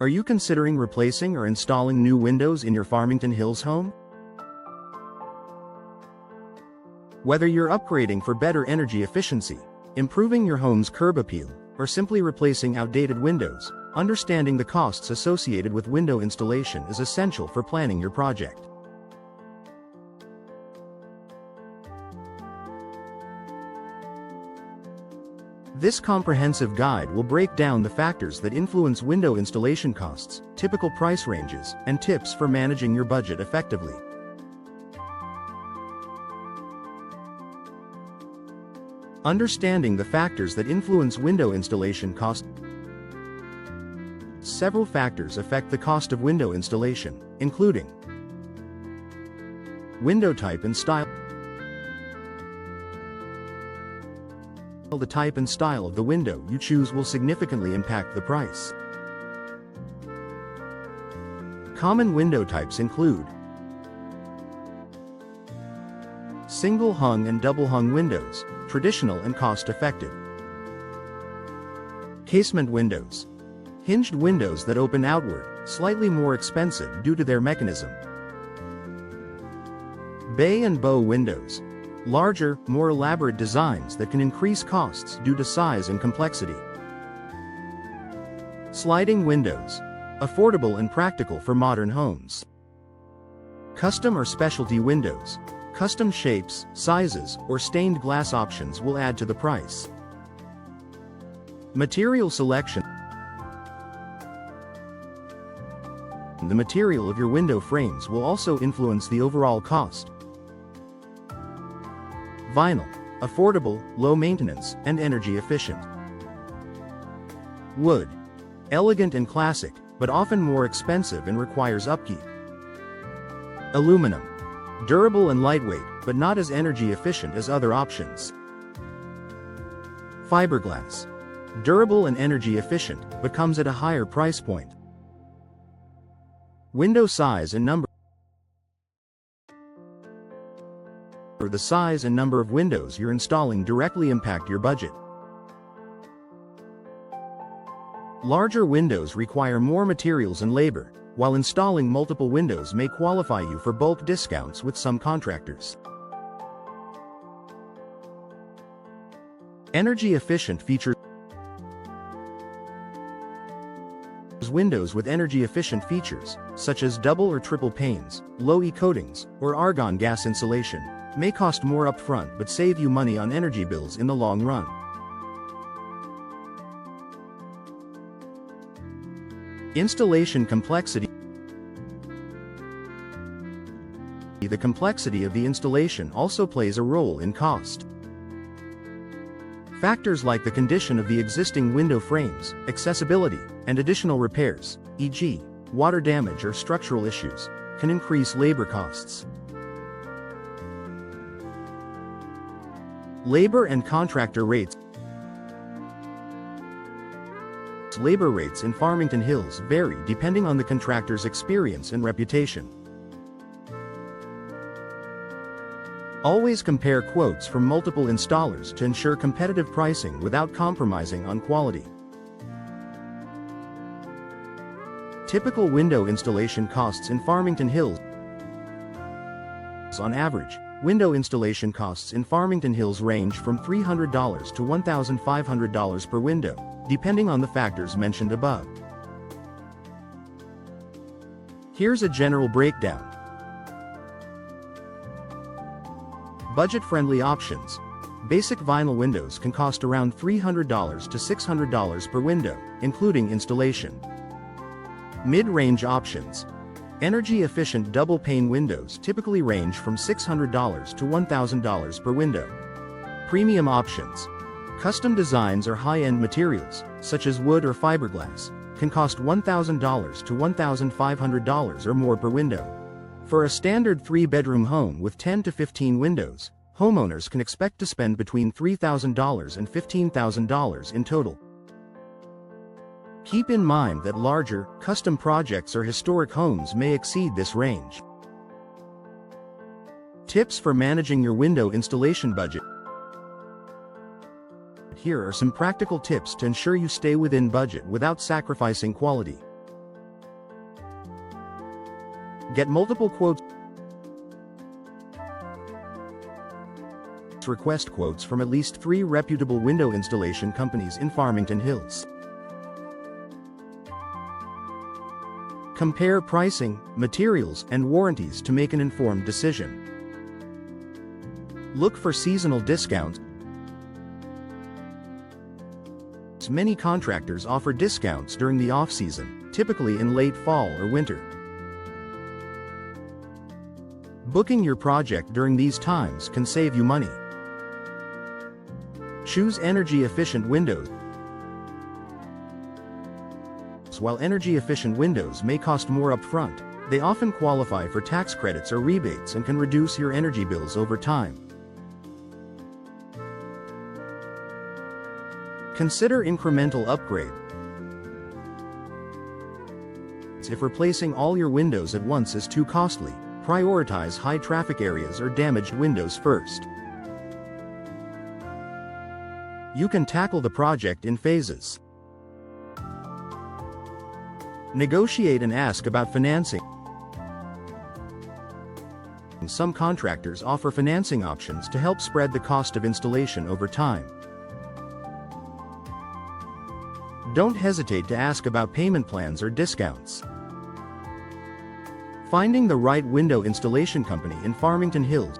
Are you considering replacing or installing new windows in your Farmington Hills home? Whether you're upgrading for better energy efficiency, improving your home's curb appeal, or simply replacing outdated windows, understanding the costs associated with window installation is essential for planning your project. This comprehensive guide will break down the factors that influence window installation costs, typical price ranges, and tips for managing your budget effectively. Understanding the factors that influence window installation costs. Several factors affect the cost of window installation, including window type and style. The type and style of the window you choose will significantly impact the price. Common window types include single hung and double hung windows, traditional and cost-effective. Casement windows, hinged windows that open outward, slightly more expensive due to their mechanism. Bay and bow windows, larger, more elaborate designs that can increase costs due to size and complexity. Sliding windows, affordable and practical for modern homes. Custom or specialty windows, custom shapes, sizes, or stained glass options will add to the price. Material selection. The material of your window frames will also influence the overall cost. Vinyl, affordable, low maintenance, and energy efficient. Wood, elegant and classic, but often more expensive and requires upkeep. Aluminum, durable and lightweight, but not as energy efficient as other options. Fiberglass, durable and energy efficient, but comes at a higher price point. Window size and number. The size and number of windows you're installing directly impact your budget. Larger windows require more materials and labor, while installing multiple windows may qualify you for bulk discounts with some contractors. Energy-efficient features. Windows with energy-efficient features, such as double or triple panes, low-E coatings, or argon gas insulation, may cost more upfront but save you money on energy bills in the long run. Installation complexity. The complexity of the installation also plays a role in cost. Factors like the condition of the existing window frames, accessibility, and additional repairs, e.g., water damage or structural issues, can increase labor costs. Labor and contractor rates. Labor rates in Farmington Hills vary depending on the contractor's experience and reputation. Always compare quotes from multiple installers to ensure competitive pricing without compromising on quality. Typical window installation costs in Farmington Hills. On average, window installation costs in Farmington Hills range from $300 to $1,500 per window, depending on the factors mentioned above. Here's a general breakdown. Budget-friendly options. Basic vinyl windows can cost around $300 to $600 per window, including installation. Mid-range options. Energy-efficient double-pane windows typically range from $600 to $1,000 per window. Premium options. Custom designs or high-end materials, such as wood or fiberglass, can cost $1,000 to $1,500 or more per window. For a standard 3-bedroom home with 10 to 15 windows, homeowners can expect to spend between $3,000 and $15,000 in total. Keep in mind that larger, custom projects or historic homes may exceed this range. Tips for managing your window installation budget. Here are some practical tips to ensure you stay within budget without sacrificing quality. Get multiple quotes. Request quotes from at least 3 reputable window installation companies in Farmington Hills. Compare pricing, materials, and warranties to make an informed decision. Look for seasonal discounts. Many contractors offer discounts during the off-season, typically in late fall or winter. Booking your project during these times can save you money. Choose energy-efficient windows. While energy-efficient windows may cost more upfront, they often qualify for tax credits or rebates and can reduce your energy bills over time. Consider incremental upgrade. If replacing all your windows at once is too costly, prioritize high-traffic areas or damaged windows first. You can tackle the project in phases. Negotiate and ask about financing. Some contractors offer financing options to help spread the cost of installation over time. Don't hesitate to ask about payment plans or discounts. Finding the right window installation company in Farmington Hills.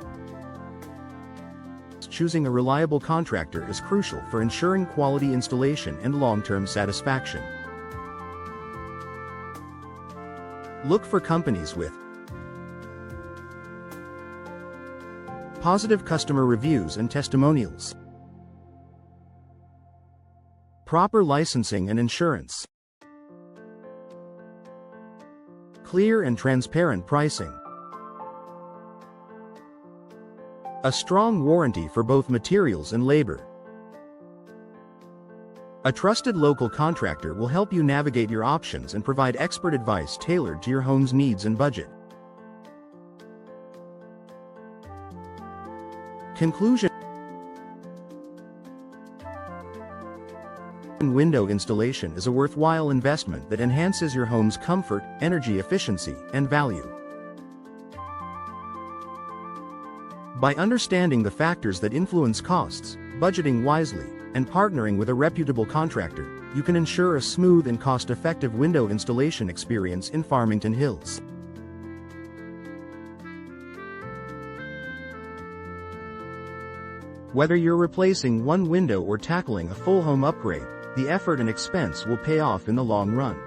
Choosing a reliable contractor is crucial for ensuring quality installation and long-term satisfaction. Look for companies with positive customer reviews and testimonials, proper licensing and insurance, clear and transparent pricing, a strong warranty for both materials and labor. A trusted local contractor will help you navigate your options and provide expert advice tailored to your home's needs and budget. Conclusion: window installation is a worthwhile investment that enhances your home's comfort, energy efficiency, and value. By understanding the factors that influence costs, budgeting wisely, and partnering with a reputable contractor, you can ensure a smooth and cost-effective window installation experience in Farmington Hills. Whether you're replacing one window or tackling a full home upgrade, the effort and expense will pay off in the long run.